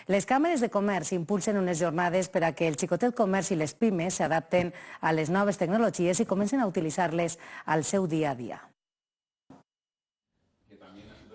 Les càmeres de comerç impulsen unes jornades per a que el xicotet comerç i les pimes s'adapten a les noves tecnologies i comencen a utilitzar-les al seu dia a dia.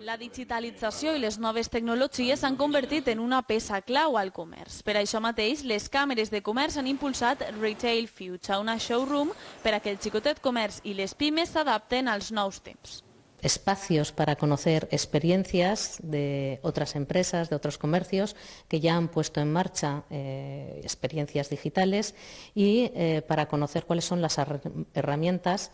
La digitalització i les noves tecnologies s'han convertit en una peça clau al comerç. Per això mateix, les càmeres de comerç han impulsat Retail Future, una showroom per a que el xicotet comerç i les pimes s'adapten als nous temps. Espacios para conocer experiencias de otras empresas, de otros comercios que ya han puesto en marcha experiencias digitales y para conocer cuáles son las herramientas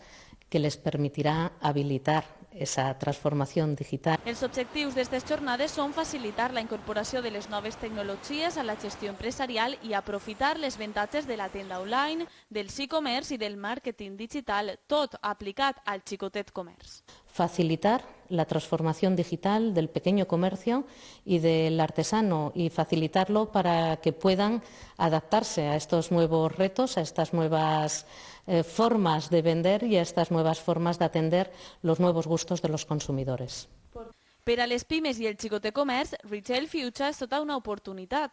que les permitirá habilitar esa transformación digital. Els objectius d'aquestes jornades són facilitar la incorporació de les noves tecnologies a la gestió empresarial i aprofitar les avantatges de la tenda online, del e-commerce i del màrqueting digital, tot aplicat al xicotet comerç. Facilitar la transformación digital del pequeño comercio y del artesano y facilitarlo para que puedan adaptarse a estos nuevos retos, a estas nuevas formas de vender y a estas nuevas formas de atender los nuevos gustos de los consumidores. Per a les pimes i el xicotet comerç, Retail Future és tota una oportunitat.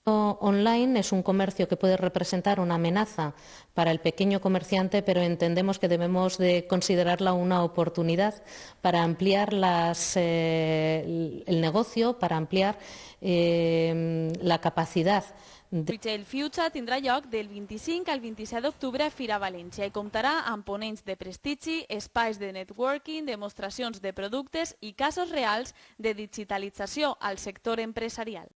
Online es un comercio que puede representar una amenaza para el pequeño comerciante, pero entendemos que debemos de considerarla una oportunidad para ampliar el negocio, para ampliar la capacidad. Retail Future tindrà lloc del 25 al 27 d'octubre a Fira València i comptarà amb ponents de prestigi, espais de networking, demostracions de productes i casos reals de digitalització al sector empresarial.